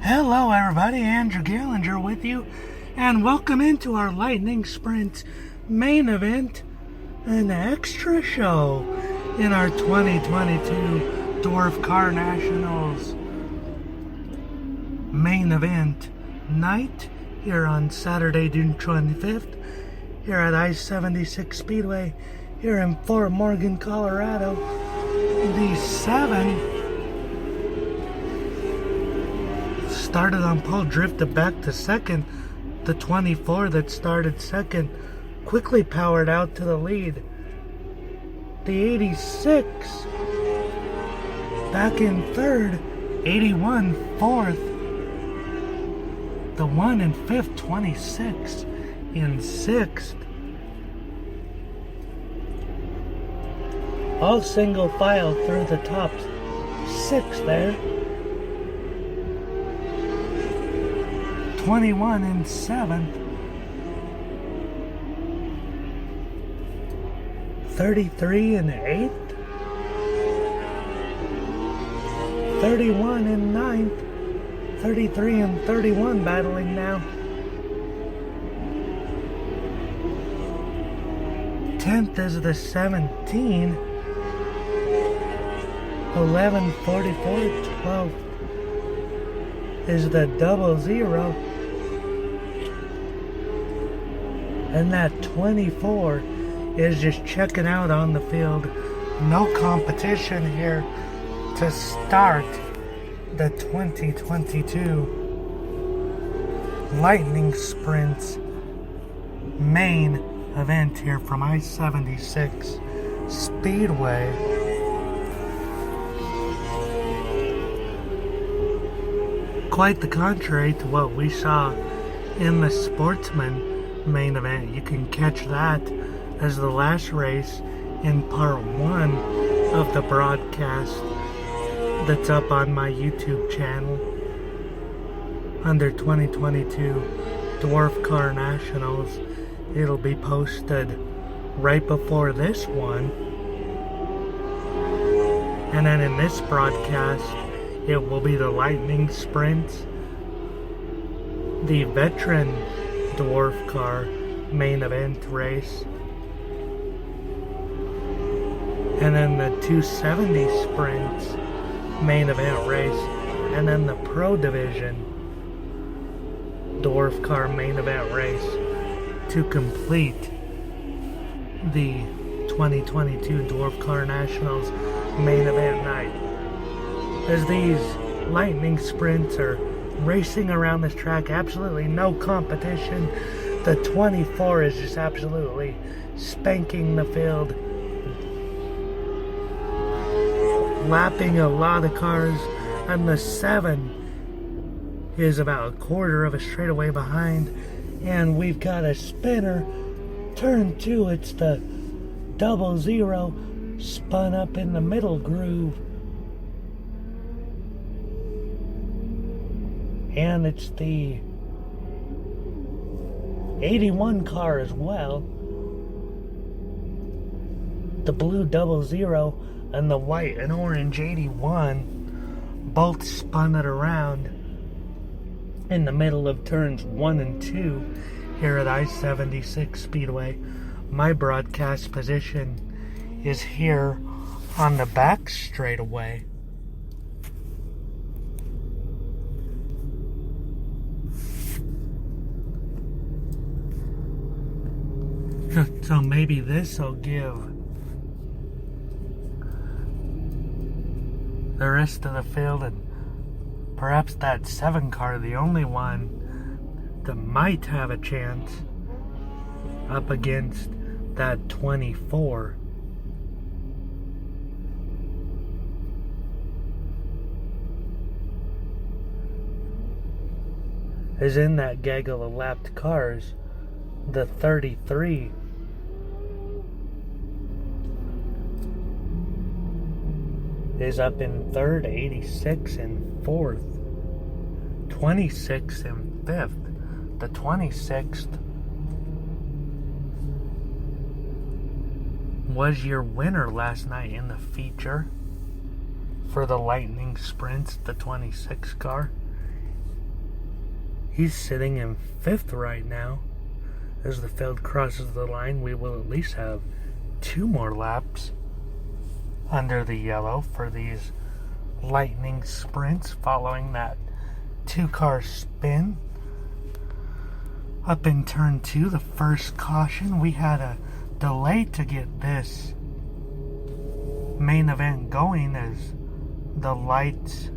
Hello everybody, Andrew Gallinger with you, and welcome into our Lightning Sprint main event, an extra show in our 2022 Dwarf Car Nationals main event night here on Saturday, June 25th, here at I-76 Speedway, here in Fort Morgan, Colorado. The 7 started on pole, drifted back to second. The 24 that started second quickly powered out to the lead. The 86 back in third, 81 fourth. The 1 in fifth, 26 in sixth. All single file through the top six there. 21 in seventh. 33 in eighth. 31 in ninth. 33 and 31 battling now. 10th is the 17. 11, 44, 12 is the 00. And that 24 is just checking out on the field. No competition here to start the 2022 Lightning Sprints main event here from I-76 Speedway. Quite the contrary to what we saw in the Sportsman main event. You can catch that as the last race in part 1 of the broadcast that's up on my YouTube channel under 2022 Dwarf Car Nationals. It'll be posted right before this one, and then in this broadcast it will be the Lightning Sprints, the Veteran Dwarf Car main event race, and then the 270 Sprints main event race, and then the Pro Division Dwarf Car main event race to complete the 2022 Dwarf Car Nationals main event night. As these Lightning Sprints are racing around this track, absolutely no competition. The 24 is just absolutely spanking the field, lapping a lot of cars, and the 7 is about a quarter of a straightaway behind. And we've got a spinner, turn 2, it's the 00, spun up in the middle groove. And it's the 81 car as well. The blue 00 and the white and orange 81 both spun it around in the middle of turns 1 and 2 here at I-76 Speedway. My broadcast position is here on the back straightaway. So maybe this will give the rest of the field, and perhaps that 7 car, the only one that might have a chance up against that 24. Is in that gaggle of lapped cars. The 33 is up in third, 86 in fourth, 26 in fifth. The 26th was your winner last night in the feature for the Lightning Sprints, the 26 car. He's sitting in 5th right now. As the field crosses the line, we will at least have 2 more laps under the yellow for these lightning sprints following that 2-car spin. Up in turn 2, the first caution, we had a delay to get this main event going as the lights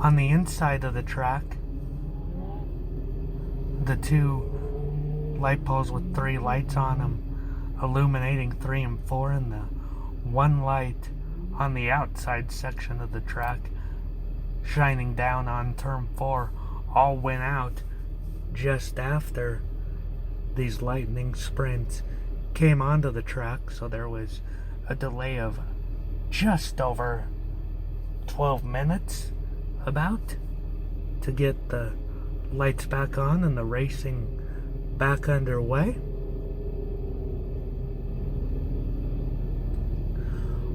on the inside of the track, the 2 light poles with 3 lights on them illuminating 3 and 4, and the 1 light on the outside section of the track shining down on turn 4 all went out just after these lightning sprints came onto the track. So there was a delay of just over 12 minutes about to get the lights back on and the racing back underway.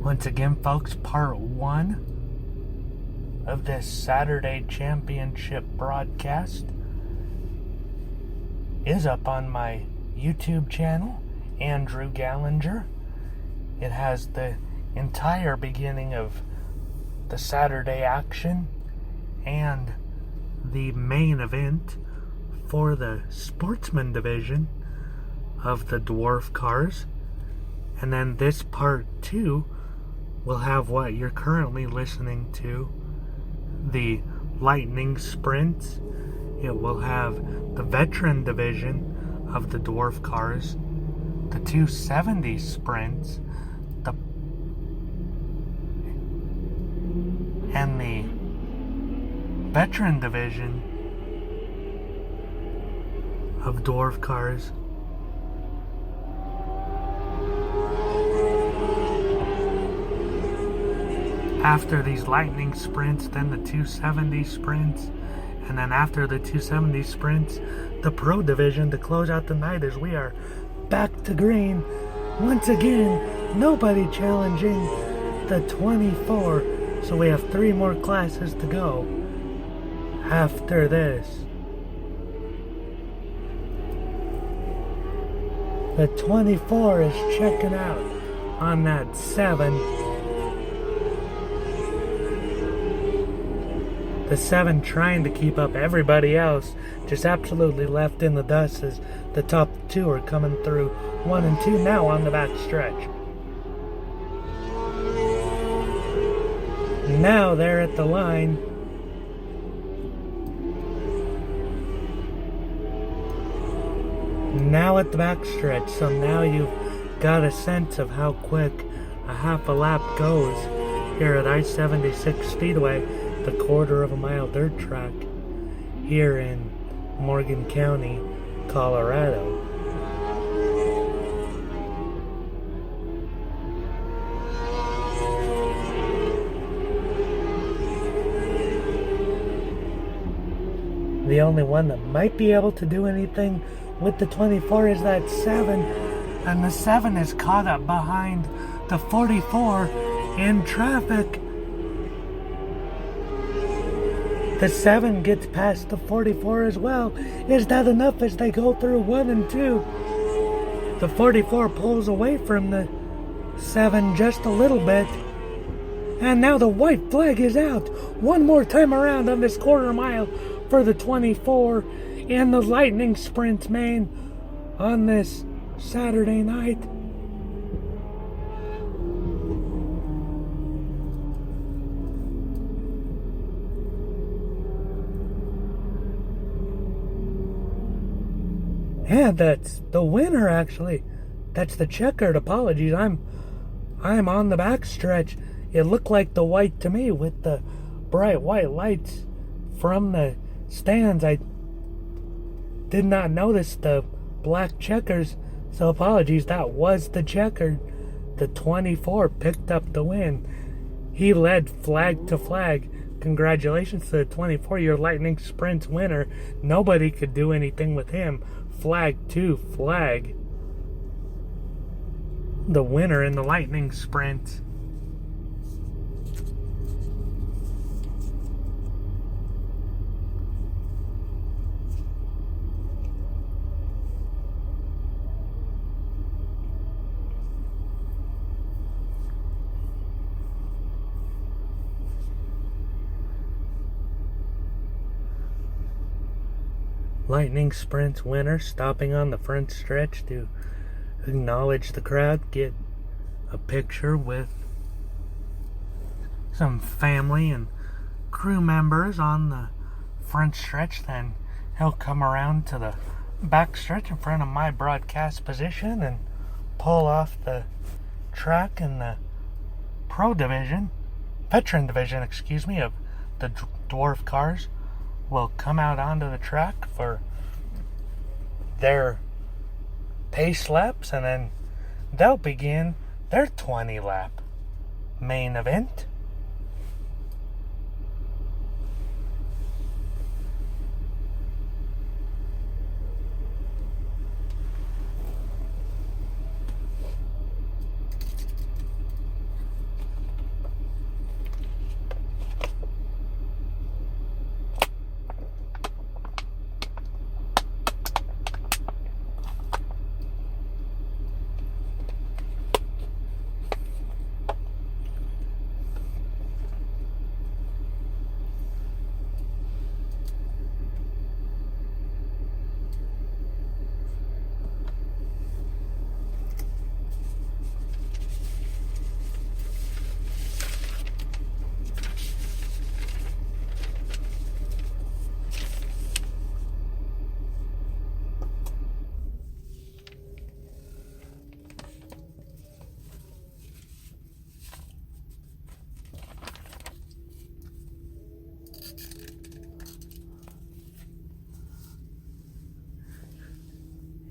Once again, folks, part 1 of this Saturday Championship broadcast is up on my YouTube channel, Andrew Gallinger. It has the entire beginning of the Saturday action and the main event for the sportsman division of the Dwarf cars. And then this part 2 will have what you're currently listening to, the lightning sprints. It will have the veteran division of the Dwarf cars, the 270 sprints, and the veteran division of Dwarf cars. After these lightning sprints, then the 270 sprints, and then after the 270 sprints, the pro division to close out the night as we are back to green. Once again, nobody challenging the 24, so we have 3 more classes to go after this. The 24 is checking out on that 7. The 7 trying to keep up. Everybody else just absolutely left in the dust as the top 2 are coming through 1 and 2 now on the back stretch. Now they're at the line. Now at the back stretch, so now you've got a sense of how quick a half a lap goes here at I-76 Speedway, the 1/4 of a mile dirt track here in Morgan County, Colorado. The only one that might be able to do anything with the 24 is that 7, and the 7 is caught up behind the 44 in traffic. The 7 gets past the 44 as well. Is that enough as they go through 1 and 2? The 44 pulls away from the 7 just a little bit. And now the white flag is out. One more time around on this 1/4 mile for the 24 in the lightning sprint main on this Saturday night. And that's the winner, actually. That's the checkered. Apologies. I'm on the back stretch. It looked like the white to me with the bright white lights from the stands. I did not notice the black checkers, so apologies. That was the checkered. The 24 picked up the win. He led flag to flag. Congratulations to the 24, your lightning sprint winner. Nobody could do anything with him. Flag to flag. The winner in the lightning sprint. Lightning Sprint's winner stopping on the front stretch to acknowledge the crowd, get a picture with some family and crew members on the front stretch. Then he'll come around to the back stretch in front of my broadcast position and pull off the track in the veteran division, of the Dwarf cars. Will come out onto the track for their pace laps, and then they'll begin their 20 lap main event.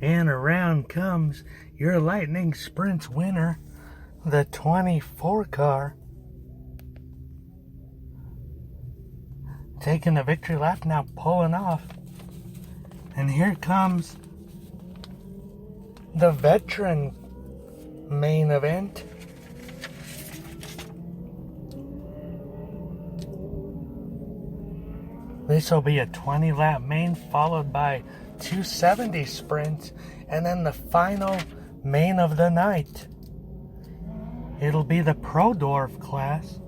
And around comes your Lightning Sprint's winner, the 24 car. Taking the victory lap, now pulling off. And here comes the veteran main event. This will be a 20 lap main followed by 270 sprints, and then the final main of the night. It'll be the Pro Dwarf class.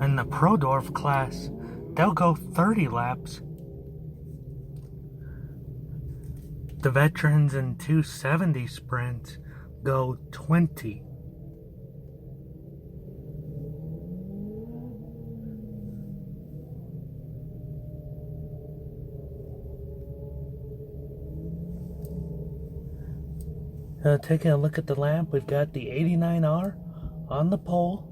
In the Pro Dwarf class, they'll go 30 laps. The veterans in 270 sprints go 20. Taking a look at the lamp, we've got the 89R on the pole.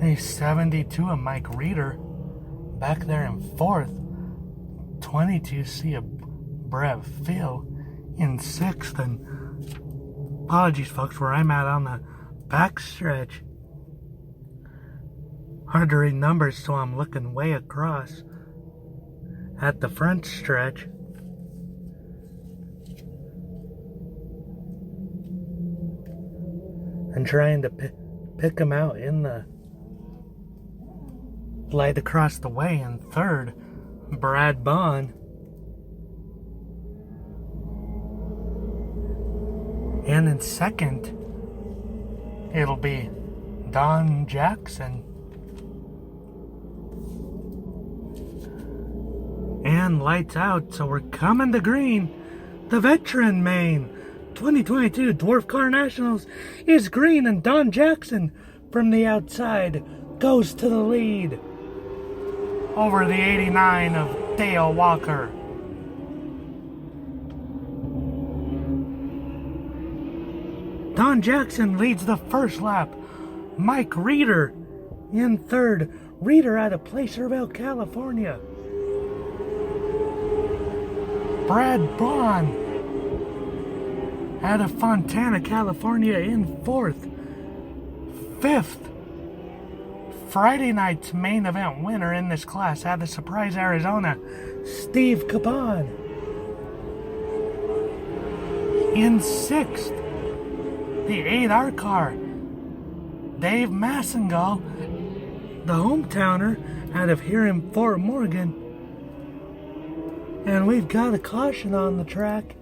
A 72 of Mike Reeder back there in fourth. 22C of Brett Phil in sixth. And apologies, folks, where I'm at on the back stretch. Hard to read numbers, so I'm looking way across at the front stretch. And trying to pick them out in the light across the way. In third, Brad Bond. And in second, it'll be Don Jackson. And lights out, so we're coming to green. The veteran main 2022 Dwarf Car Nationals is green, and Don Jackson from the outside goes to the lead over the 89 of Dale Walker. Don Jackson leads the first lap. Mike Reeder in third. Reeder out of Placerville, California. Brad Bond out of Fontana, California in fourth. Fifth, Friday night's main event winner in this class out of Surprise, Arizona, Steve Capon. In sixth, the 8R car, Dave Massengill, the hometowner out of here in Fort Morgan. And we've got a caution on the track.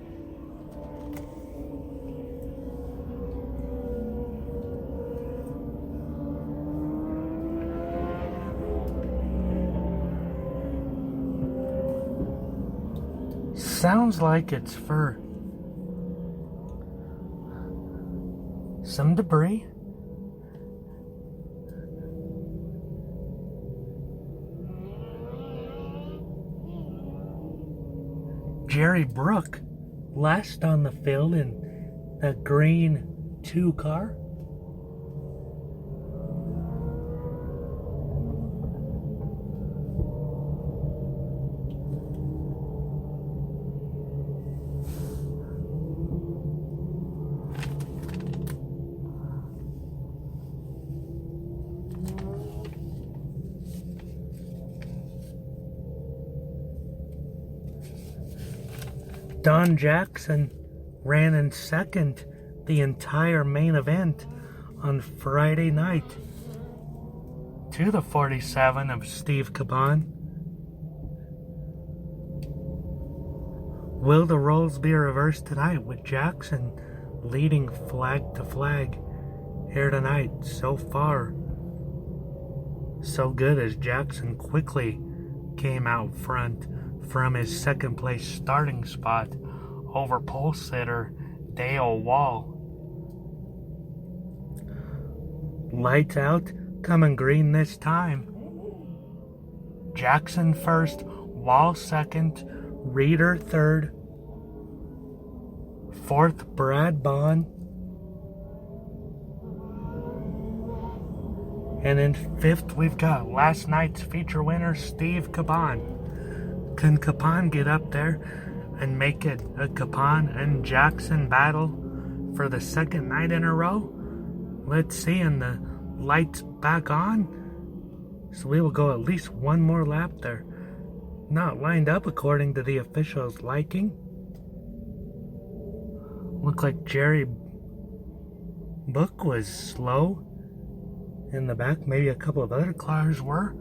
Sounds like it's for some debris. Jerry Brook, last on the field in that green 2 car. Don Jackson ran in second the entire main event on Friday night to the 47 of Steve Caban. Will the roles be reversed tonight with Jackson leading flag to flag here tonight? So far, so good, as Jackson quickly came out front from his second place starting spot over pole sitter Dale Wall. Lights out, coming green this time. Jackson first, Wall second, Reeder third, fourth Brad Bond, and in fifth we've got last night's feature winner Steve Caban. Can Caban get up there and make it a Caban and Jackson battle for the second night in a row? Let's see, and the lights back on. So we will go at least one more lap there. Not lined up according to the officials' liking. Looked like Jerry Book was slow in the back. Maybe a couple of other cars were.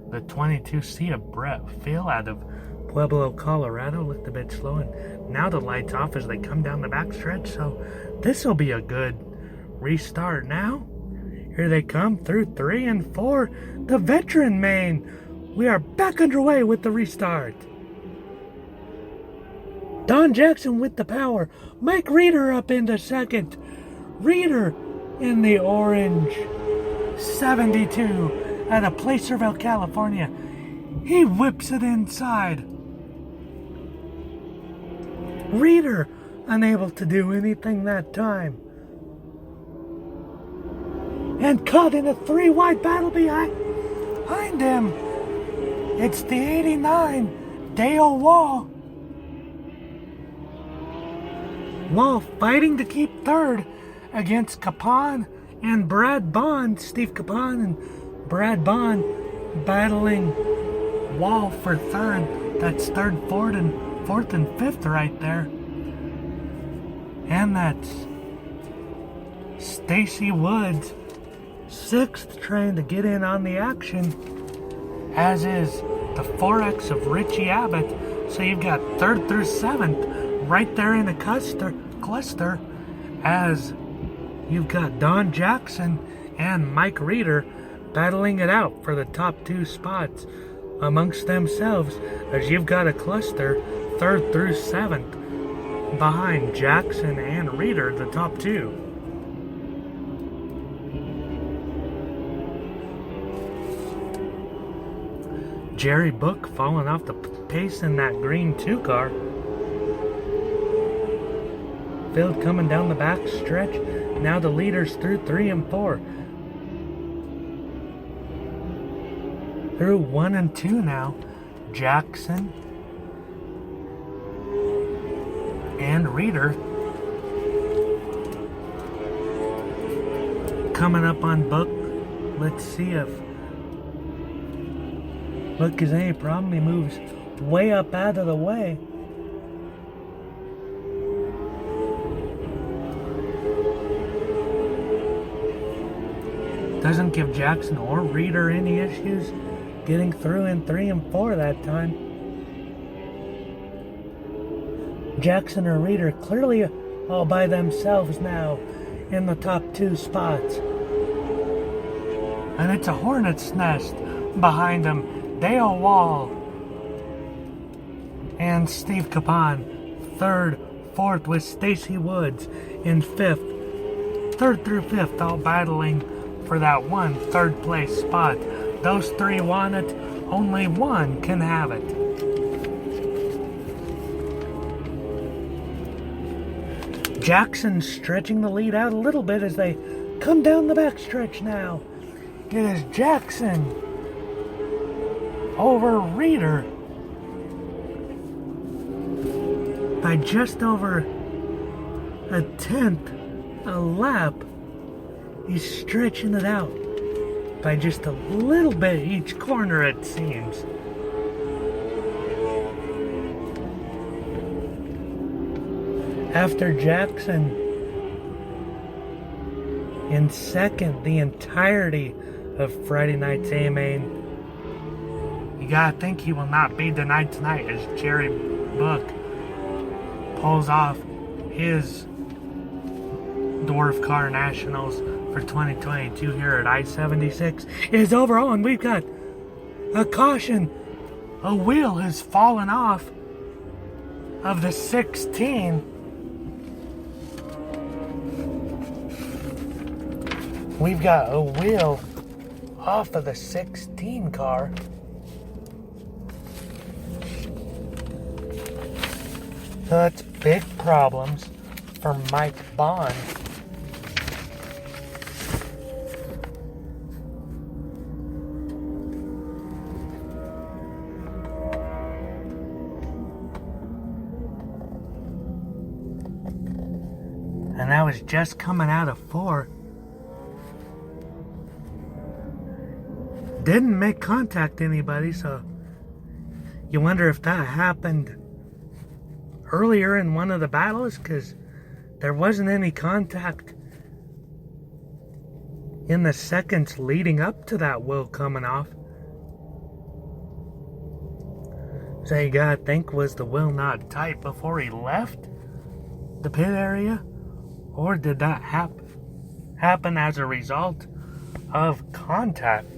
The 22C of Brett Phil out of Pueblo, Colorado looked a bit slow, and now the lights off as they come down the back stretch, so this will be a good restart now. Here they come through 3 and 4, the veteran main. We are back underway with the restart. Don Jackson with the power. Mike Reeder up into second. Reeder in the orange 72 out of Placerville, California. He whips it inside. Reeder unable to do anything that time. And caught in a 3-wide battle behind him. It's the 89, Dale Wall. Wall fighting to keep third against Caban and Brad Bond. Steve Caban and Brad Bond battling Wall for third. That's third, fourth, and fifth right there. And that's Stacy Woods, sixth, trying to get in on the action, as is the 4X of Richie Abbott. So you've got third through seventh right there in a cluster, as you've got Don Jackson and Mike Reeder battling it out for the top 2 spots amongst themselves, as you've got a cluster third through seventh behind Jackson and Reeder, the top 2. Jerry Book falling off the pace in that green 2 car. Field coming down the back stretch. Now the leaders through 3 and 4. Through 1 and 2 now. Jackson and Reeder coming up on Book. Let's see if Book is any problem. He moves way up out of the way. Doesn't give Jackson or Reeder any issues getting through in 3 and 4 that time. Jackson or Reeder clearly all by themselves now in the top 2 spots. And it's a hornet's nest behind them. Dale Wall and Steve Capon, 3rd, 4th with Stacy Woods in 5th. 3rd through 5th all battling for that one 3rd place spot. Those 3 want it, only one can have it. Jackson stretching the lead out a little bit as they come down the backstretch now. It is Jackson over Reeder by just over a 10th a lap. He's stretching it out by just a little bit each corner, it seems. After Jackson in 2nd the entirety of Friday night's AMA, you gotta think he will not be denied tonight as Jerry Book pulls off his Dwarf Car Nationals for 2022 here at I-76 is overall, and we've got a caution. A wheel has fallen off of the 16. We've got a wheel off of the 16 car. So that's big problems for Mike Bond. And that was just coming out of 4. Didn't make contact anybody, so you wonder if that happened earlier in one of the battles, because there wasn't any contact in the seconds leading up to that wheel coming off. So you gotta think, was the wheel not tight before he left the pit area? Or did that happen as a result of contact?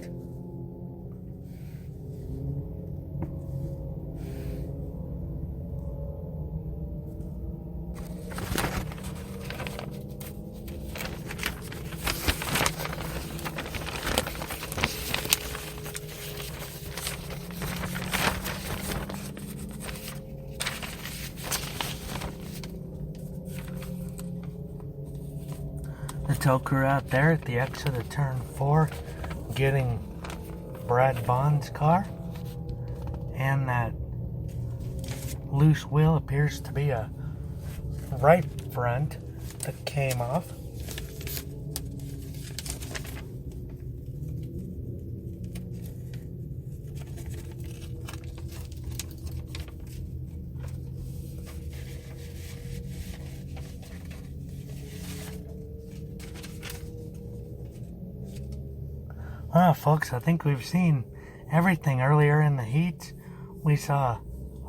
The tow crew out there at the exit of turn 4 getting Brad Bond's car, and that loose wheel appears to be a right front that came off. Well, folks, I think we've seen everything. Earlier in the heats, we saw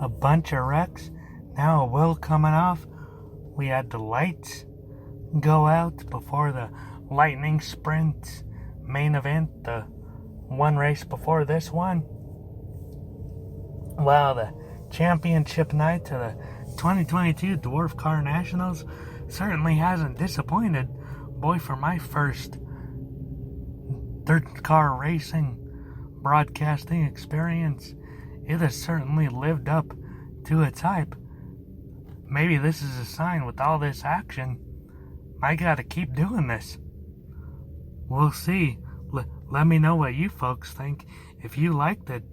a bunch of wrecks. Now a wheel coming off. We had the lights go out before the Lightning Sprint main event, the one race before this one. Wow, the championship night of the 2022 Dwarf Car Nationals certainly hasn't disappointed. Boy, for my first third car racing broadcasting experience, it has certainly lived up to its hype. Maybe this is a sign with all this action, I gotta keep doing this. We'll see. Let me know what you folks think. If you liked it,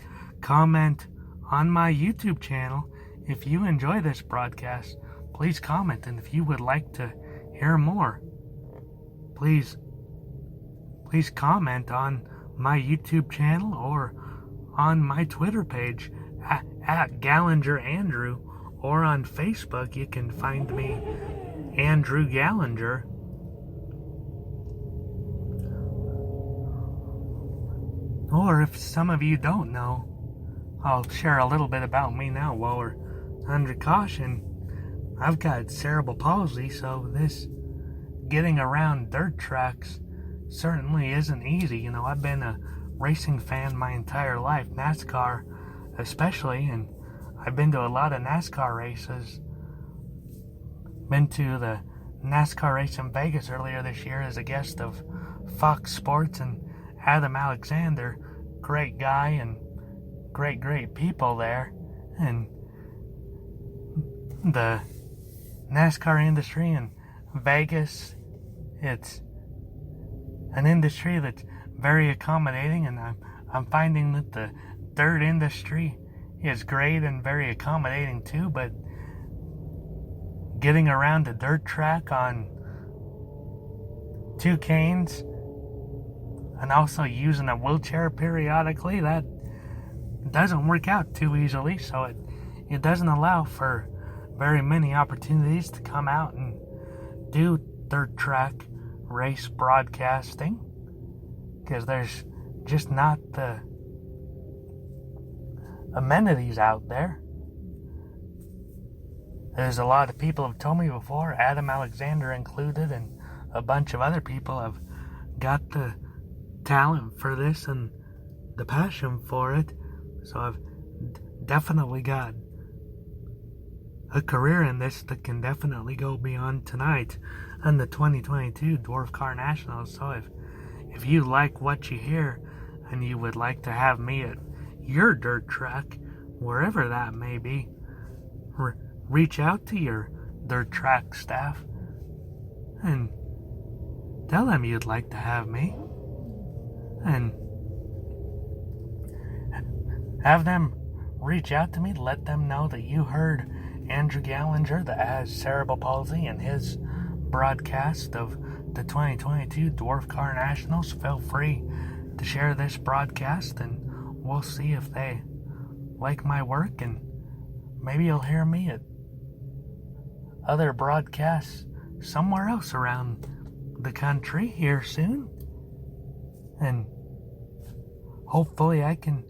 comment on my YouTube channel. If you enjoy this broadcast, please comment. And if you would like to hear more, please comment on my YouTube channel or on my Twitter page at Gallinger Andrew, or on Facebook you can find me Andrew Gallinger. Or if some of you don't know, I'll share a little bit about me now while we're under caution. I've got cerebral palsy, so this getting around dirt tracks certainly isn't easy. You know, I've been a racing fan my entire life, NASCAR especially, and I've been to a lot of NASCAR races. Been to the NASCAR race in Vegas earlier this year as a guest of Fox Sports and Adam Alexander. Great guy and great people there. And the NASCAR industry in Vegas, it's an industry that's very accommodating, and I'm finding that the dirt industry is great and very accommodating too, but getting around a dirt track on two canes and also using a wheelchair periodically, that doesn't work out too easily, so it doesn't allow for very many opportunities to come out and do dirt track race broadcasting, because there's just not the amenities out there. There's a lot of people have told me before, Adam Alexander included, and a bunch of other people have got the talent for this and the passion for it. So I've definitely got a career in this that can definitely go beyond tonight and the 2022 Dwarf Car Nationals. So if you like what you hear and you would like to have me at your dirt track, wherever that may be, reach out to your dirt track staff and tell them you'd like to have me, and have them reach out to me, let them know that you heard Andrew Gallinger that has cerebral palsy and his broadcast of the 2022 Dwarf Car Nationals. Feel free to share this broadcast, and we'll see if they like my work, and maybe you'll hear me at other broadcasts somewhere else around the country here soon. And hopefully I can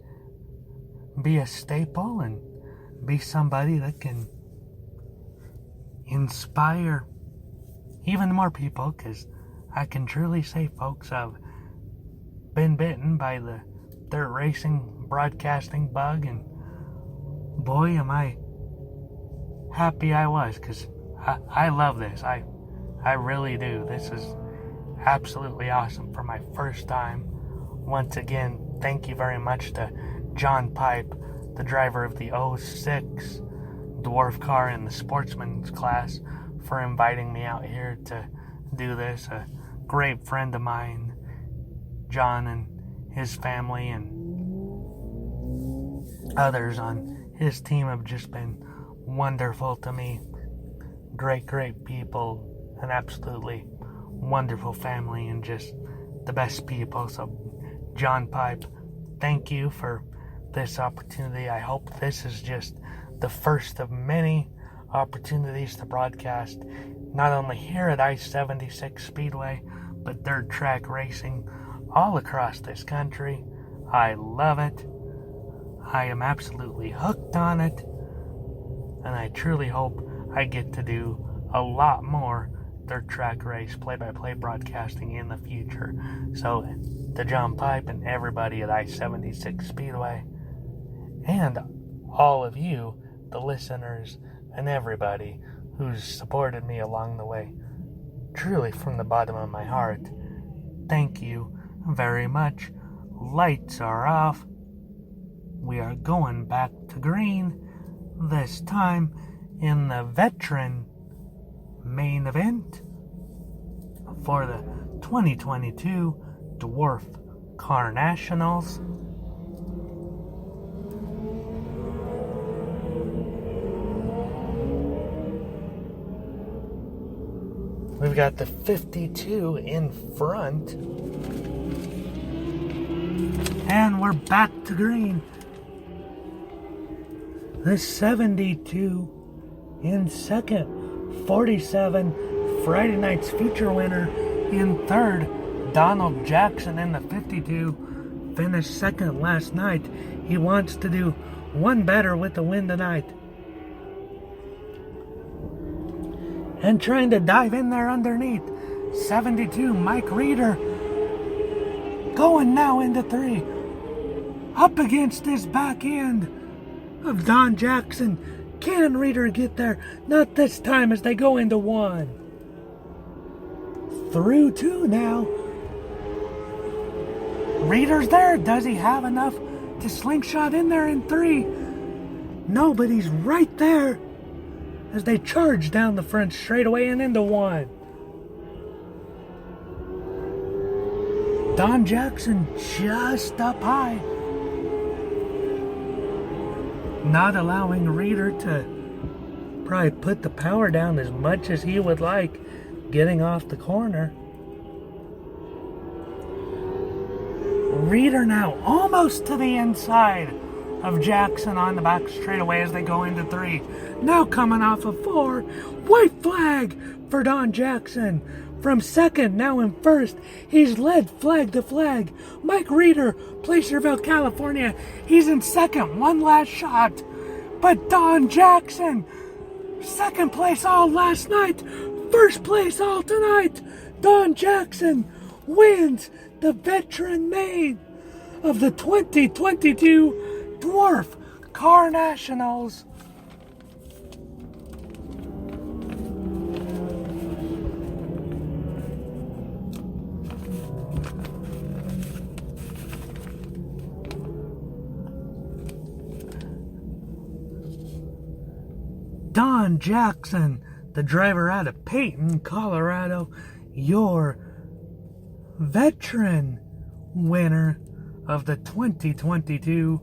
be a staple and be somebody that can inspire even more people, because I can truly say, folks, I've been bitten by the dirt racing broadcasting bug, and boy, am I happy I was, because I love this. I really do. This is absolutely awesome for my first time. Once again, thank you very much to John Pipe, the driver of the 06 Dwarf car in the sportsman's class, for inviting me out here to do this. A great friend of mine, John, and his family and others on his team have just been wonderful to me. Great people, an absolutely wonderful family, and just the best people. So John Pipe, thank you for this opportunity. I hope this is just the first of many opportunities to broadcast, not only here at I-76 Speedway, but dirt track racing all across this country. I love it. I am absolutely hooked on it, and I truly hope I get to do a lot more dirt track race play-by-play broadcasting in the future. So to John Pipe and everybody at I-76 Speedway, and all of you, the listeners, and everybody who's supported me along the way, truly from the bottom of my heart, thank you very much. Lights are off. We are going back to green, this time in the veteran main event for the 2022 Dwarf Car Nationals. We've got the 52 in front, and we're back to green. The 72 in second, 47 Friday night's feature winner in third, Donald Jackson in the 52, finished second last night. He wants to do one better with the win tonight. And trying to dive in there underneath. 72, Mike Reeder. Going now into 3. Up against this back end of Don Jackson. Can Reeder get there? Not this time as they go into 1. Through 2 now. Reeder's there. Does he have enough to slingshot in there in 3? No, but he's right there as they charge down the front straightaway and into 1. Don Jackson just up high. Not allowing Reeder to probably put the power down as much as he would like, getting off the corner. Reeder now almost to the inside of Jackson on the back straightaway as they go into 3. Now coming off of 4. White flag for Don Jackson. From second, now in first. He's led flag to flag. Mike Reeder, Placerville, California. He's in second. One last shot. But Don Jackson, second place all last night. First place all tonight. Don Jackson wins the veteran main of the 2022 Dwarf Car Nationals. Don Jackson, the driver out of Peyton, Colorado, your veteran winner of the 2022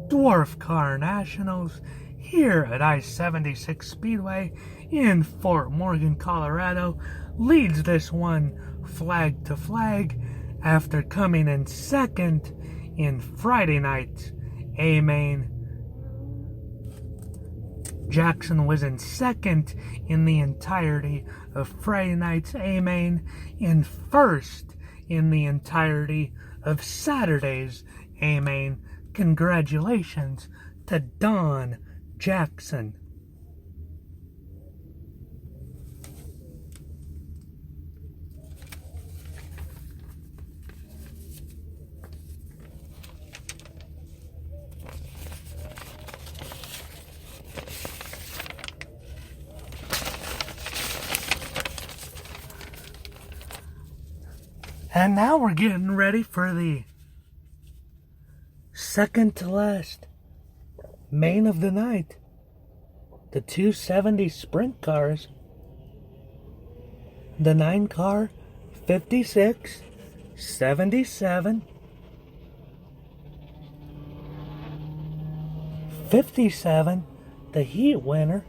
Dwarf Car Nationals here at I-76 Speedway in Fort Morgan, Colorado, leads this one flag to flag after coming in second in Friday night's A-Main. Jackson was in second in the entirety of Friday night's A-Main, and first in the entirety of Saturday's A-Main. Congratulations to Don Jackson. And now we're getting ready for the second to last main of the night. The 270 sprint cars. The 9 car 56, 77, 57, the heat winner.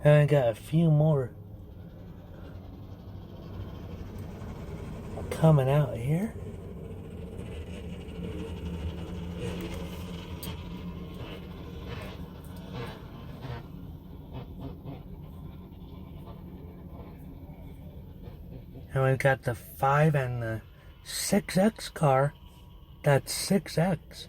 And I got a few more coming out here. And we've got the 5 and the 6X car. That's 6X.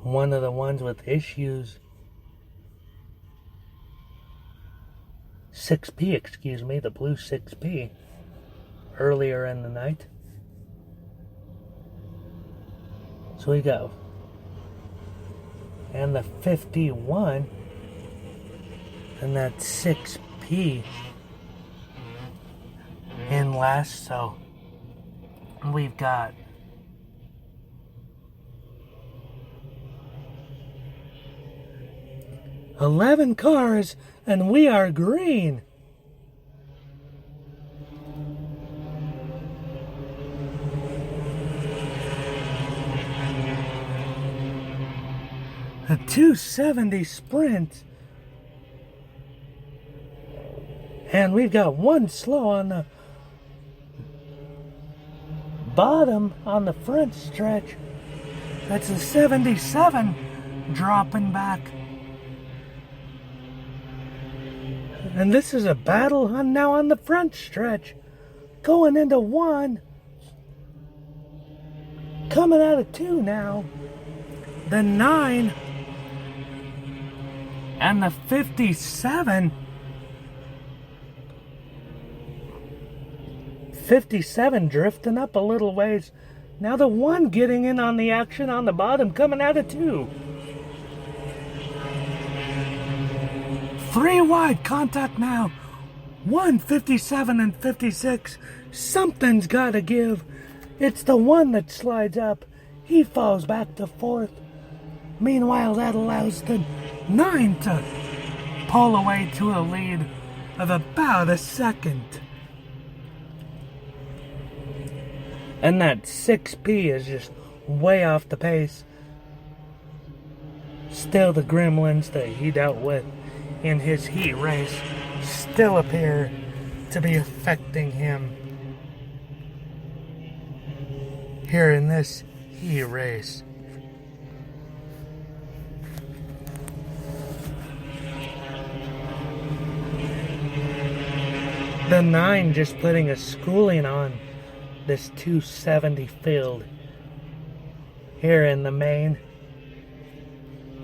One of the ones with issues. 6P, excuse me, the blue 6P. Earlier in the night. So we go. And the 51. And that 6P in last. So we've got 11 cars, and we are green. A 270 sprint. And we've got one slow on the bottom on the front stretch. That's a 77 dropping back. And this is a battle now on the front stretch. Going into one. Coming out of two now. The 9 and the 57. 57 drifting up a little ways. Now the 1 getting in on the action on the bottom, coming out of 2. 3 wide contact now. 1, 57 and 56. Something's got to give. It's the 1 that slides up. He falls back to 4th. Meanwhile, that allows the 9 to pull away to a lead of about a second. And that 6P is just way off the pace. Still, the gremlins that he dealt with in his heat race still appear to be affecting him here in this heat race. The 9 just putting a schooling on this 270 field here in the main.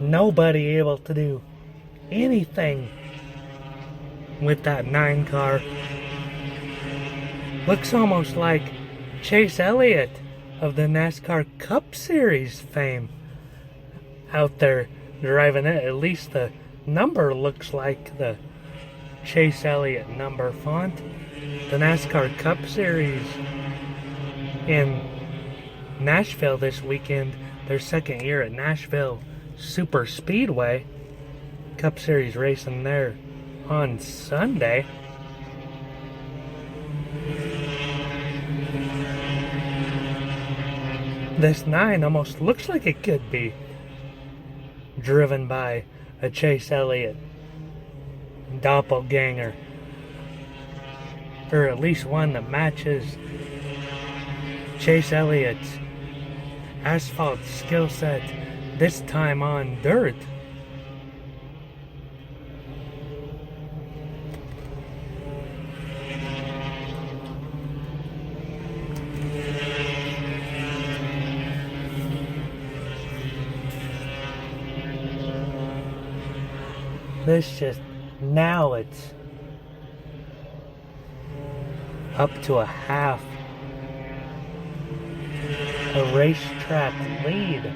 Nobody able to do anything with that 9 car. Looks almost like Chase Elliott of the NASCAR Cup Series fame out there driving it. At least the number looks like the Chase Elliott number font. The NASCAR Cup Series in Nashville this weekend, their second year at Nashville Super Speedway. Cup Series racing there on Sunday. This 9 almost looks like it could be driven by a Chase Elliott doppelganger, or at least one that matches Chase Elliott's asphalt skill set, this time on dirt. This just, now it's up to a half a racetrack lead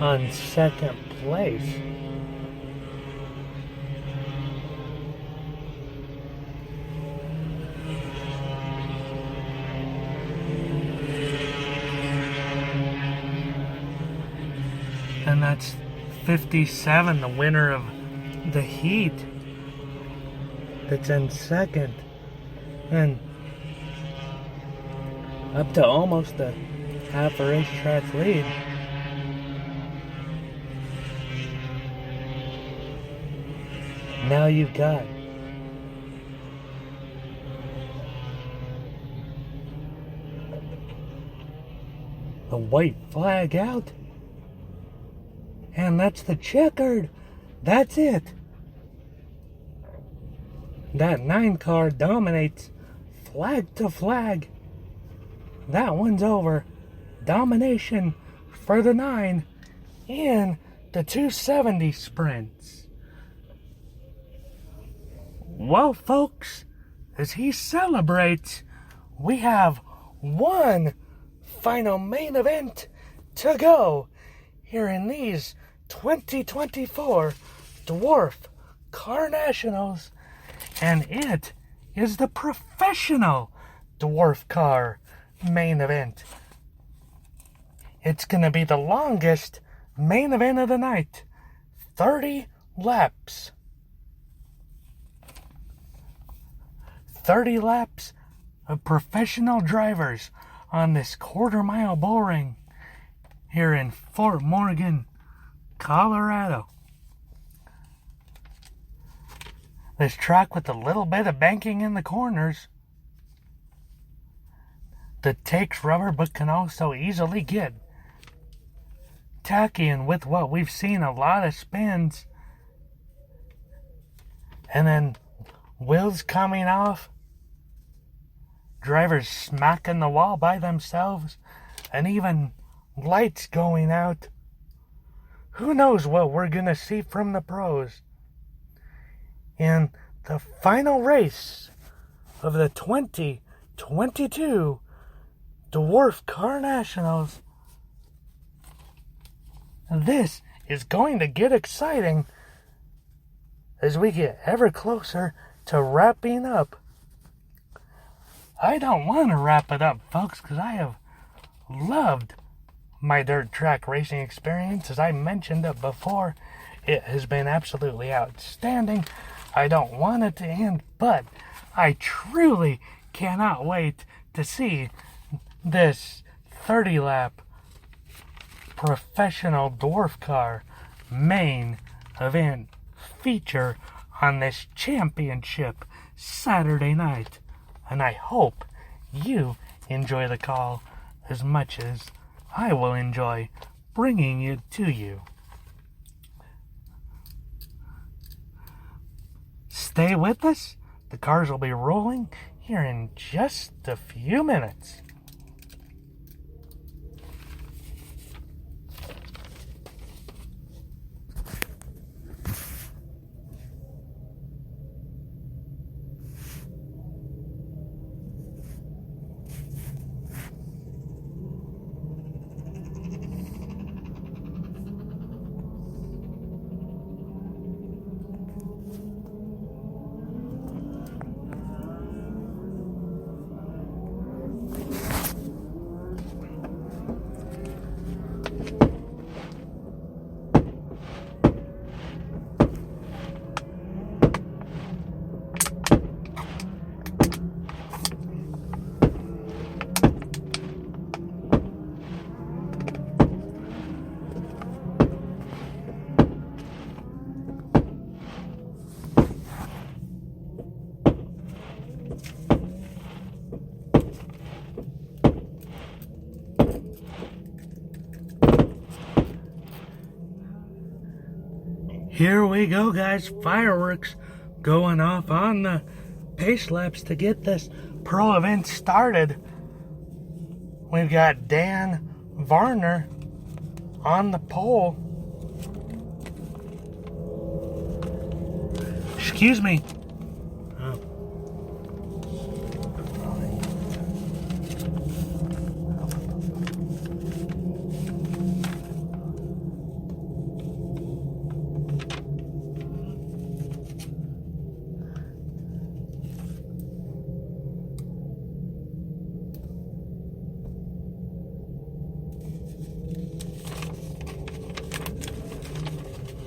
on second place. And that's 57, the winner of the heat, that's in second. And up to almost a half a racetrack lead. Now you've got the white flag out. And that's the checkered. That's it. That 9 car dominates flag to flag. That one's over. Domination for the 9 in the 270 sprints. Well, folks, as he celebrates, we have one final main event to go here in these 2024 Dwarf Car Nationals, and it is the professional Dwarf Car main event. It's going to be the longest main event of the night. 30 laps. 30 laps of professional drivers on this quarter-mile bull ring here in Fort Morgan, Colorado. This track with a little bit of banking in the corners that takes rubber but can also easily get tacky, and with what we've seen, a lot of spins and then wheels coming off, drivers smacking the wall by themselves, and even lights going out. Who knows what we're gonna see from the pros in the final race of the 2022 Dwarf Car Nationals. This is going to get exciting as we get ever closer to wrapping up. I don't want to wrap it up, folks, because I have loved my dirt track racing experience. As I mentioned it before, it has been absolutely outstanding. I don't want it to end, but I truly cannot wait to see this 30-lap professional dwarf car main event feature on this championship Saturday night. And I hope you enjoy the call as much as I will enjoy bringing it to you. Stay with us. The cars will be rolling here in just a few minutes. Here we go, guys. Fireworks going off on the pace laps to get this pro event started. We've got Dan Varner on the pole. Excuse me.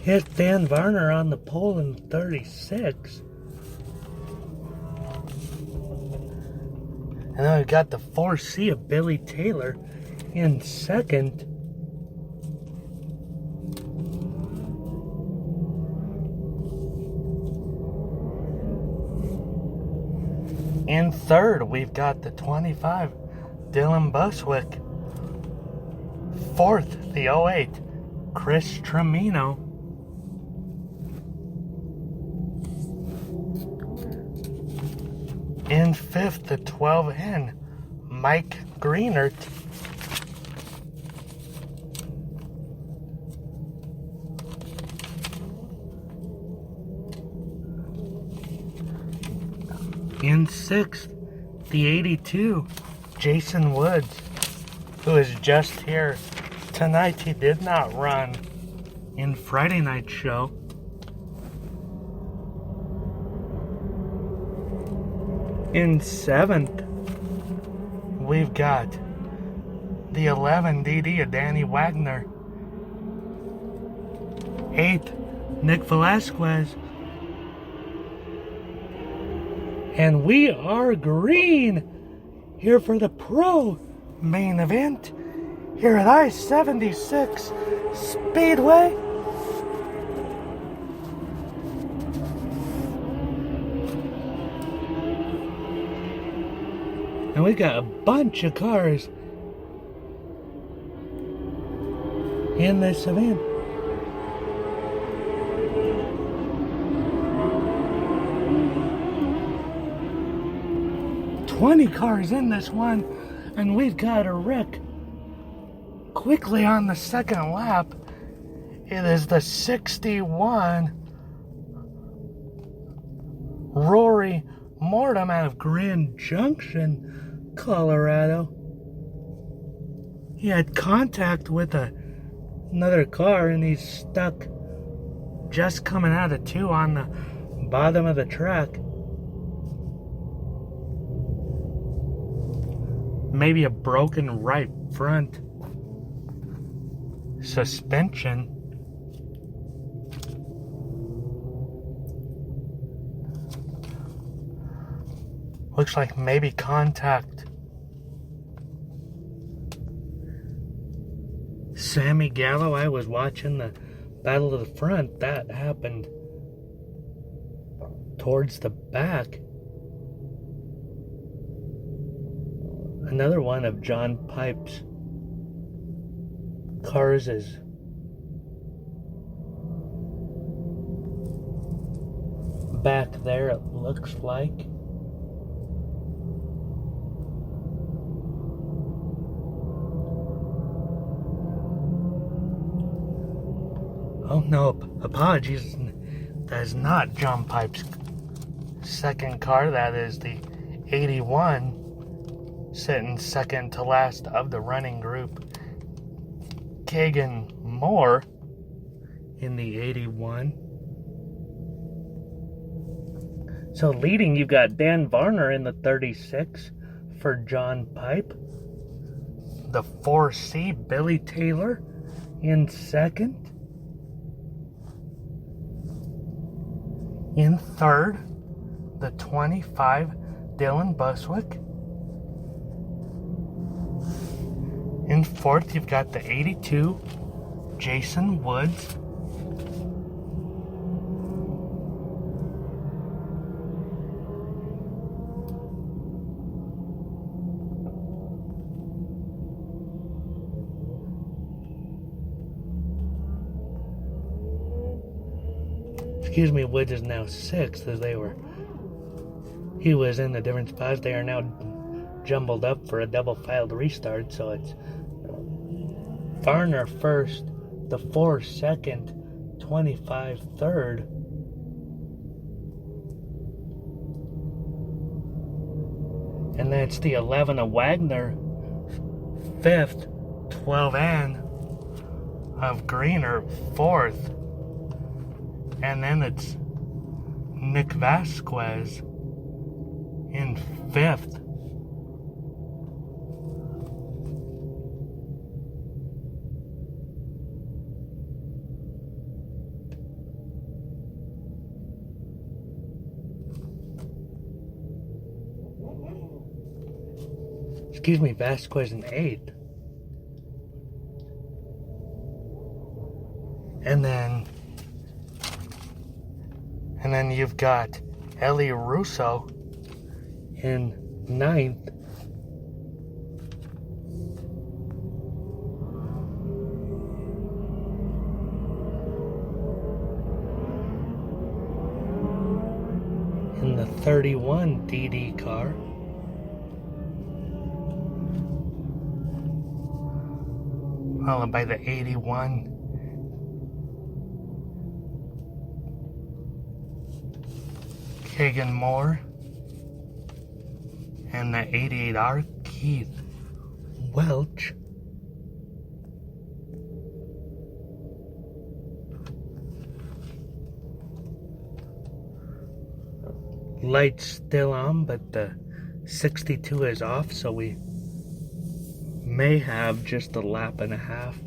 Here's Dan Varner on the pole in 36. And then we've got the 4C of Billy Taylor in second. In third, we've got the 25, Dylan Buswick. Fourth, the 08, Chris Tremino. In fifth, the 12N, Mike Greenert. In sixth, the 82, Jason Woods, who is just here tonight. He did not run in Friday night's show. In seventh, we've got the 11 DD of Danny Wagner. Eighth, Nick Velasquez. And we are green here for the pro main event here at I-76 Speedway. And we got a bunch of cars in this event. $20 cars in this one, and we've got a wreck quickly on the second lap. It is the 61 Rory Mortem out of Grand Junction, Colorado. He had contact with another car, and he's stuck just coming out of 2 on the bottom of the track. Maybe a broken right front suspension. Looks like maybe contact. Sammy Gallo, I was watching the Battle of the Front. That happened towards the back. Another one of John Pipe's cars is back there, it looks like. Oh no, apologies. That is not John Pipe's second car. That is the 81. Sitting second to last of the running group, Kagan Moore in the 81. So leading, you've got Dan Varner in the 36 for John Pipe. The 4C, Billy Taylor in second. In third, the 25, Dylan Buswick. In fourth, you've got the 82, Jason Woods. Excuse me, Woods is now sixth as he was in the different spots. They are now jumbled up for a double filed restart, so it's Varner first, the 4 second, 25 third. And then it's the 11 of Wagner, 5th, 12N of Greener, 4th. And then it's Nick Vasquez in 5th. Excuse me, Vasquez in 8th. And then you've got Ellie Russo in 9th. In the 31 DD car. Followed by the 81 Kagan Moore, and the 88R Keith Welch. Lights still on, but the 62 is off, so we may have just a lap and a half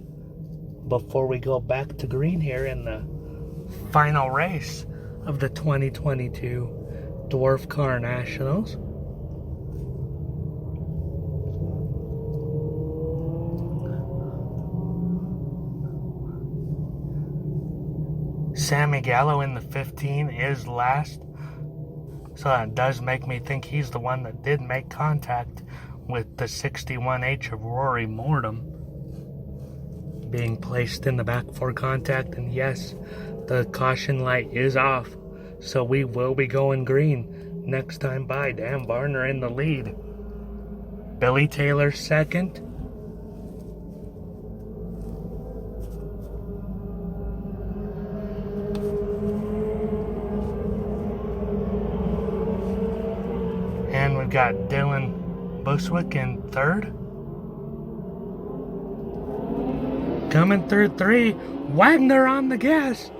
before we go back to green here in the final race of the 2022 Dwarf Car Nationals. Sammy Gallo in the 15 is last, so that does make me think he's the one that did make contact with the 61H of Rory Mortem being placed in the back for contact. And yes, the caution light is off, so we will be going green next time by. Dan Varner in the lead. Billy Taylor second. And we've got Dylan Buswick in third. Coming through three, Wagner on the gas.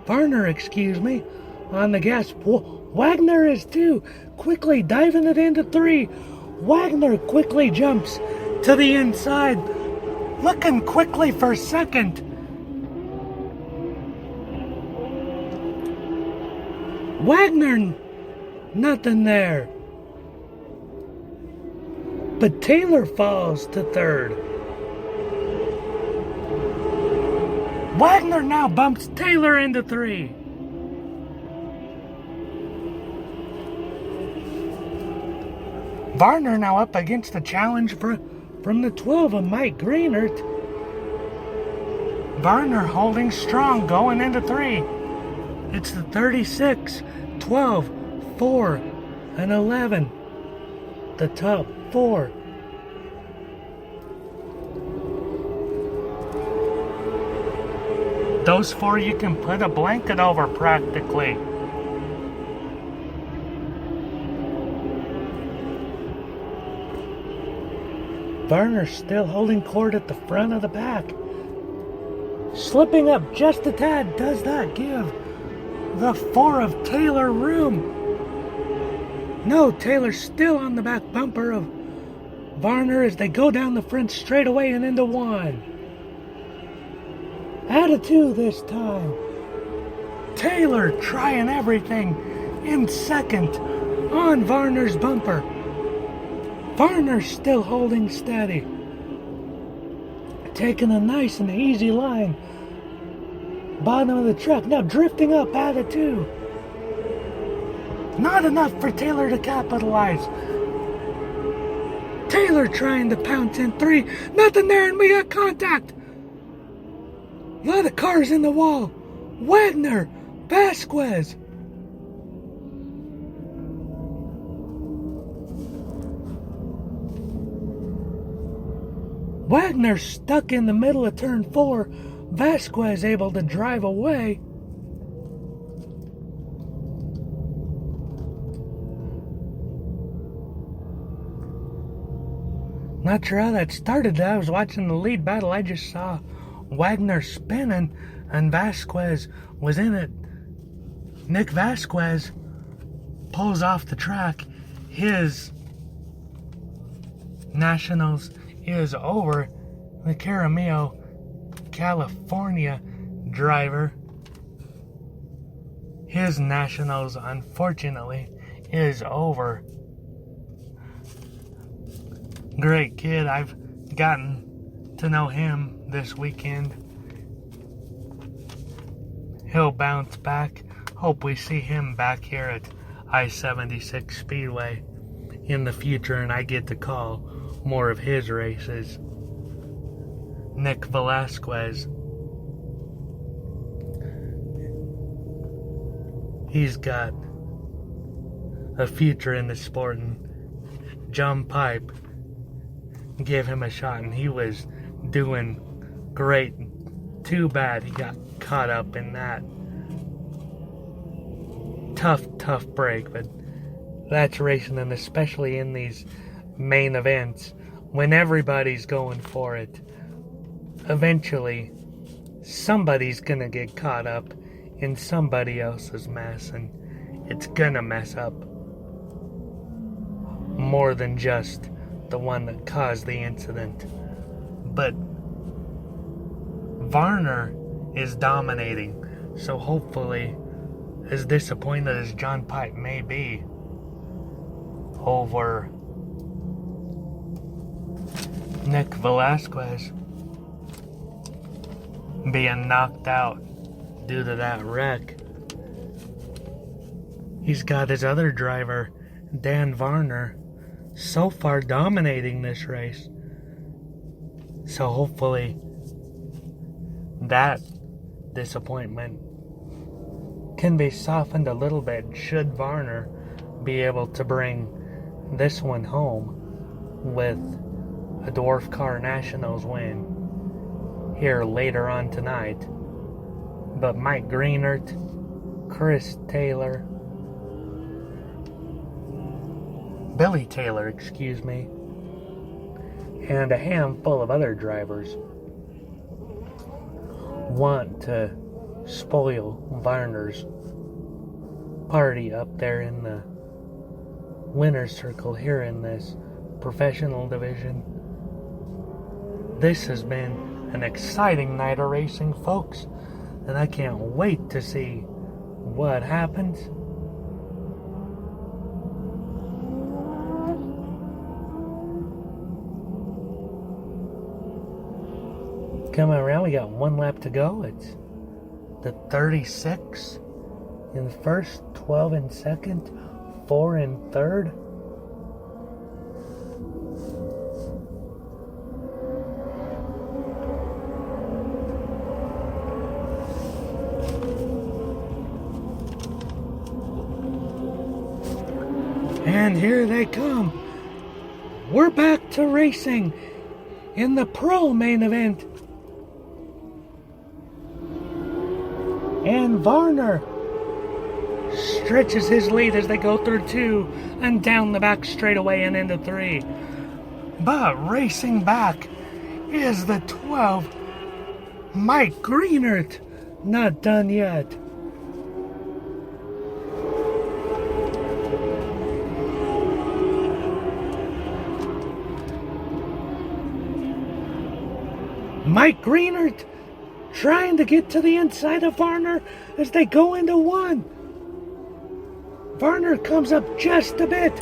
Varner, excuse me, on the gas. Wagner is two, quickly diving it into three. Wagner quickly jumps to the inside, looking quickly for second. Wagner, nothing there. But Taylor falls to third. Wagner now bumps Taylor into three. Varner now up against the challenge from the 12 of Mike Greenert. Varner holding strong going into three. It's the 36, 12, 4, and 11. The top four. Those four you can put a blanket over practically. Varner still holding court at the front of the pack. Slipping up just a tad does not give the four of Taylor room. No, Taylor's still on the back bumper of Varner as they go down the front straightaway and into one. Out of two this time. Taylor trying everything in second on Varner's bumper. Varner still holding steady. Taking a nice and easy line. Bottom of the truck now drifting up out of two. Not enough for Taylor to capitalize. Taylor trying to pounce in three. Nothing there, and we got contact. A lot of cars in the wall. Wagner, Vasquez. Wagner stuck in the middle of turn 4. Vasquez able to drive away. Not sure how that started. I was watching the lead battle. I just saw Wagner spinning and Vasquez was in it. Nick Vasquez pulls off the track. His Nationals is over. The Caramillo, California driver, his Nationals unfortunately is over. Great kid. I've gotten to know him this weekend. He'll bounce back. Hope we see him back here at I-76 Speedway in the future and I get to call more of his races. Nick Velasquez. He's got a future in the sport, and John Pipe gave him a shot and he was doing great. Too bad he got caught up in that tough break, but that's racing, and especially in these main events when everybody's going for it, eventually somebody's gonna get caught up in somebody else's mess, and it's gonna mess up more than just the one that caused the incident. But Varner is dominating. So hopefully, as disappointed as John Pipe may be over Nick Velasquez being knocked out due to that wreck, he's got his other driver, Dan Varner, so far dominating this race. So hopefully that disappointment can be softened a little bit should Varner be able to bring this one home with a Dwarf Car Nationals win here later on tonight. But Mike Greenert, Chris Taylor, Billy Taylor, excuse me, and a handful of other drivers want to spoil Varner's party up there in the winner's circle here in this professional division. This has been an exciting night of racing, folks, and I can't wait to see what happens. Coming around, we got one lap to go. It's the 36 in first, 12 in second, 4 in third. And here they come. We're back to racing in the pro main event. And Varner stretches his lead as they go through 2 and down the back straightaway and into 3. But racing back is the 12, Mike Greenert. Not done yet. Mike Greenert trying to get to the inside of Varner as they go into 1. Varner comes up just a bit.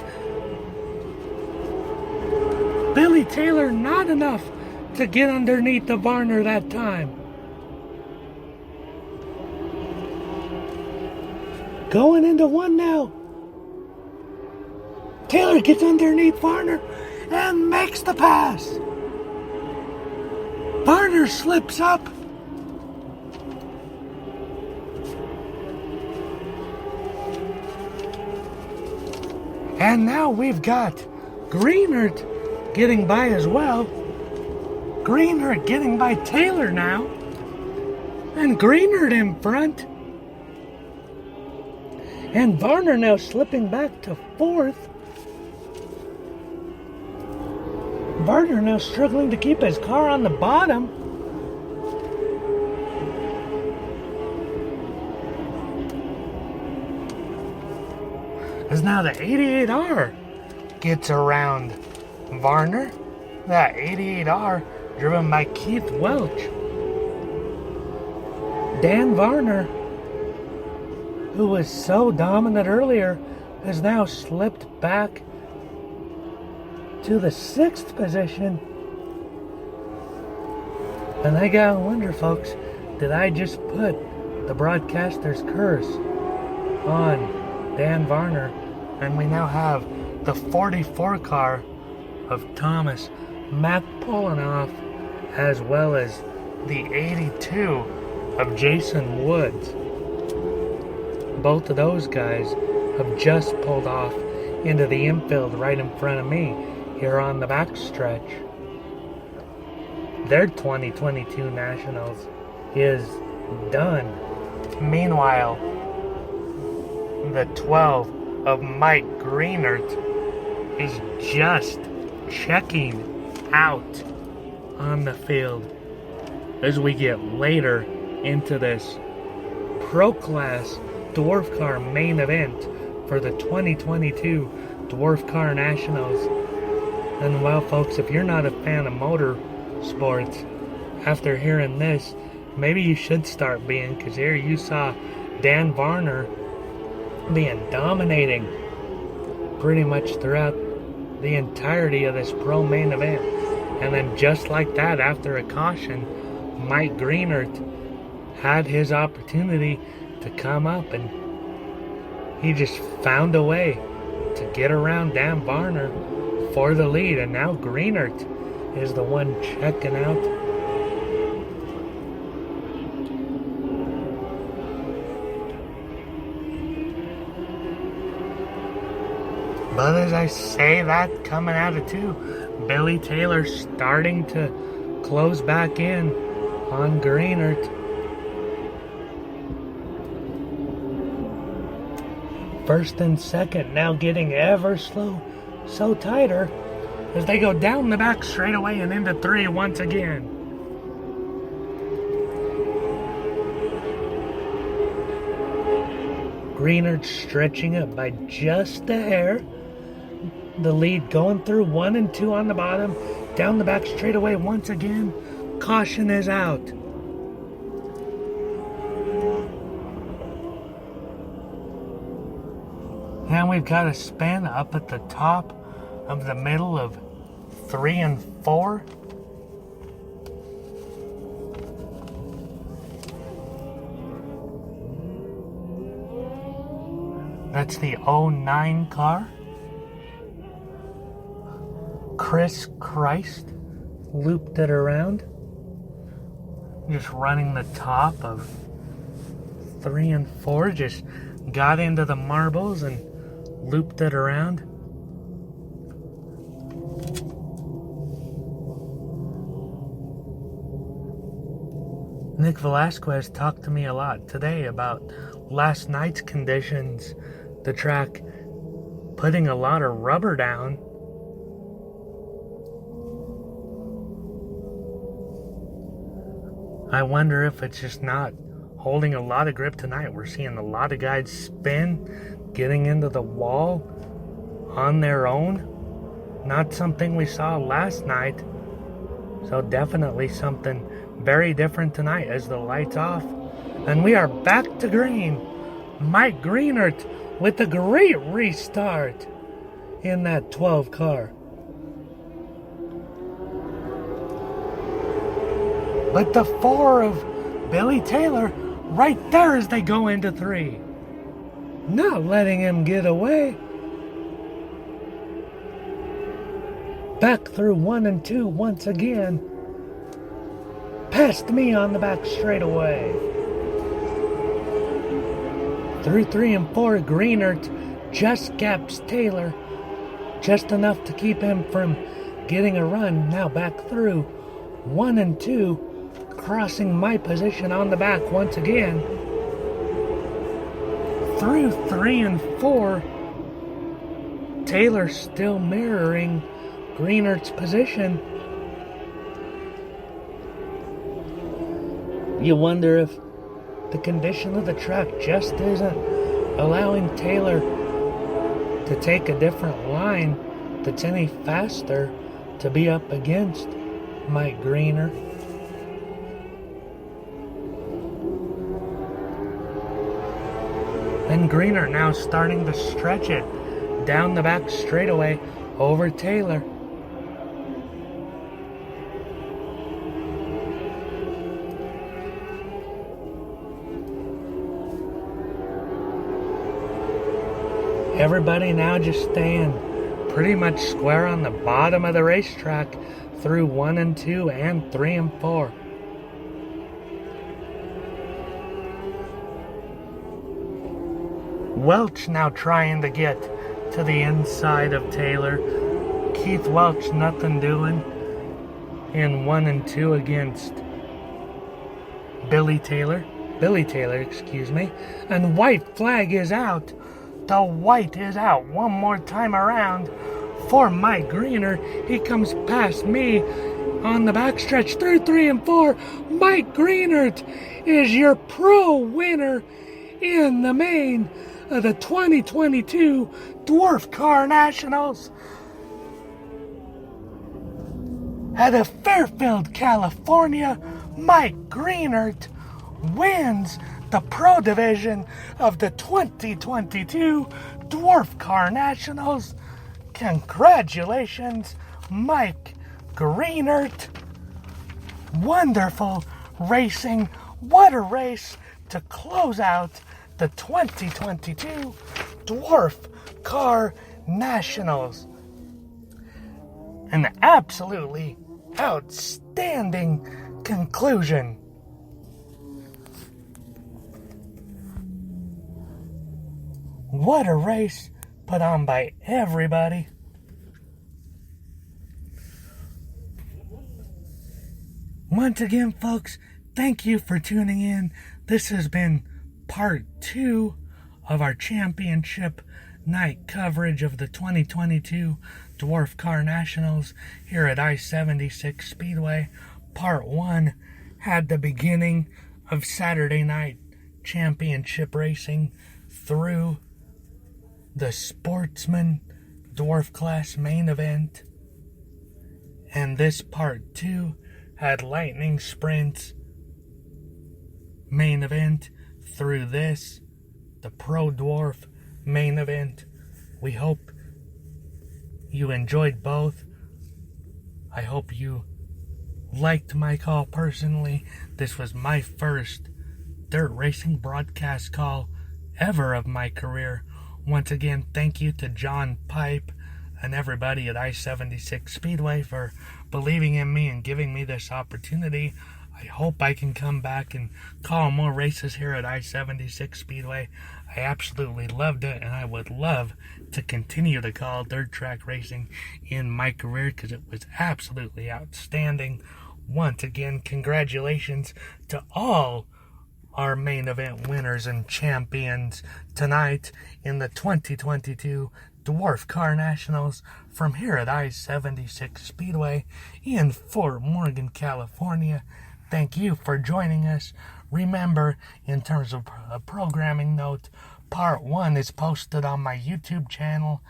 Billy Taylor not enough to get underneath the Varner that time. Going into 1 now. Taylor gets underneath Varner and makes the pass. Varner slips up. And now we've got Greenert getting by as well. Greenert getting by Taylor now. And Greenert in front. And Varner now slipping back to 4th. Varner now struggling to keep his car on the bottom. As now the 88R gets around Varner. That 88R driven by Keith Welch. Dan Varner, who was so dominant earlier, has now slipped back to the 6th position. And I gotta wonder, folks, did I just put the broadcaster's curse on Dan Varner? And we now have the 44 car of Thomas Mac Polinoff, as well as the 82 of Jason Woods. Both of those guys have just pulled off into the infield right in front of me here on the backstretch. Their 2022 Nationals is done. Meanwhile, the 12 of Mike Greenert is just checking out on the field as we get later into this Pro Class Dwarf Car main event for the 2022 Dwarf Car Nationals. And well, folks, if you're not a fan of motor sports, after hearing this, maybe you should start being, because here you saw Dan Varner being dominating pretty much throughout the entirety of this pro main event. And then just like that, after a caution, Mike Greenert had his opportunity to come up, and he just found a way to get around Dan Varner for the lead. And now Greenert is the one checking out. But as I say that, coming out of 2, Billy Taylor starting to close back in on Greenert. First and second now getting ever so tighter as they go down the back straightaway and into 3 once again. Greenert stretching it by just a hair. The lead going through 1 and 2 on the bottom. Down the back straightaway once again. Caution is out. And we've got a spin up at the top of the middle of 3 and 4. That's the 09 car. Chris Christ looped it around. Just running the top of 3 and 4. Just got into the marbles and looped it around. Nick Velasquez talked to me a lot today about last night's conditions, the track putting a lot of rubber down. I wonder if it's just not holding a lot of grip tonight. We're seeing a lot of guys spin, getting into the wall on their own. Not something we saw last night. So definitely something very different tonight as the lights off. And we are back to green. Mike Greenert with a great restart in that 12 car. But the 4 of Billy Taylor right there as they go into 3. Not letting him get away. Back through 1 and 2 once again. Past me on the back straightaway. Through 3 and 4, Greenert just gaps Taylor. Just enough to keep him from getting a run. Now back through 1 and 2. Crossing my position on the back once again. Through 3 and 4. Taylor still mirroring Greenert's position. You wonder if the condition of the track just isn't allowing Taylor to take a different line that's any faster to be up against Mike Greenert. And Greenert now starting to stretch it down the back straightaway over Taylor. Everybody now just staying pretty much square on the bottom of the racetrack through 1 and 2 and 3 and 4. Welch now trying to get to the inside of Taylor. Keith Welch nothing doing in 1 and 2 against Billy Taylor, excuse me. And white flag is out. The white is out one more time around for Mike Greenert. He comes past me on the backstretch through 3 and 4. Mike Greenert is your pro winner in the main of the 2022 Dwarf Car Nationals at a Fairfield, California Mike Greenert wins the Pro Division of the 2022 Dwarf Car Nationals. Congratulations, Mike Greenert. Wonderful racing. What a race to close out the 2022 Dwarf Car Nationals. An absolutely outstanding conclusion. What a race put on by everybody. Once again, folks, thank you for tuning in. This has been part 2 of our championship night coverage of the 2022 Dwarf Car Nationals here at I-76 Speedway. Part 1 had the beginning of Saturday night championship racing through the Sportsman Dwarf Class main event. And this part 2 had Lightning Sprints main event through this, the Pro Dwarf main event. We hope you enjoyed both. I hope you liked my call personally. This was my first dirt racing broadcast call ever of my career. Once again, thank you to John Pipe and everybody at I-76 Speedway for believing in me and giving me this opportunity. I hope I can come back and call more races here at I-76 Speedway. I absolutely loved it, and I would love to continue to call dirt track racing in my career because it was absolutely outstanding. Once again, congratulations to all our main event winners and champions tonight in the 2022 Dwarf Car Nationals from here at I-76 Speedway in Fort Morgan, California. Thank you for joining us. Remember, in terms of a programming note, Part 1 is posted on my YouTube channel,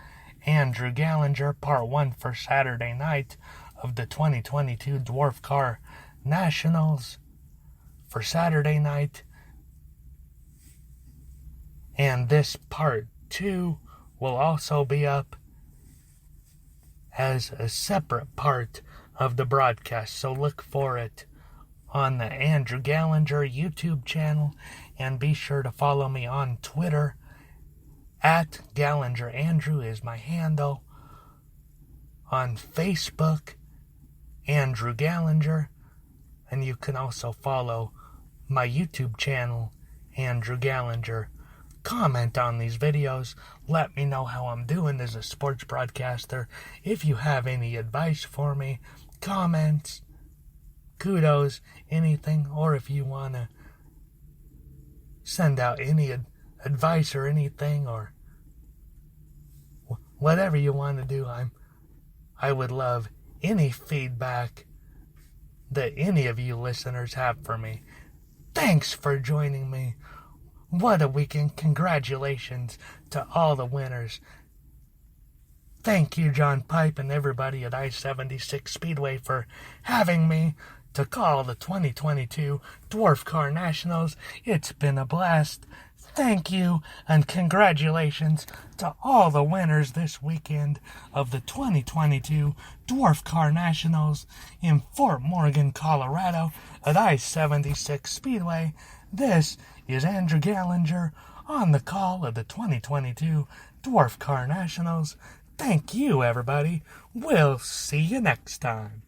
Andrew Gallinger, Part 1 for Saturday night of the 2022 Dwarf Car Nationals for Saturday night. And this Part 2 will also be up as a separate part of the broadcast, so look for it on the Andrew Gallinger YouTube channel, and be sure to follow me on Twitter. At Gallinger Andrew is my handle. On Facebook, Andrew Gallinger, and you can also follow my YouTube channel, Andrew Gallinger. Comment on these videos. Let me know how I'm doing as a sports broadcaster. If you have any advice for me, comments, kudos, anything, or if you want to send out any advice or anything, or whatever you want to do, I would love any feedback that any of you listeners have for me. Thanks for joining me. What a weekend. Congratulations to all the winners. Thank you, John Pipe, and everybody at I-76 Speedway for having me to call the 2022 Dwarf Car Nationals. It's been a blast. Thank you, and congratulations to all the winners this weekend of the 2022 Dwarf Car Nationals in Fort Morgan, Colorado at I-76 Speedway. This is Andrew Gallinger on the call of the 2022 Dwarf Car Nationals. Thank you, everybody. We'll see you next time.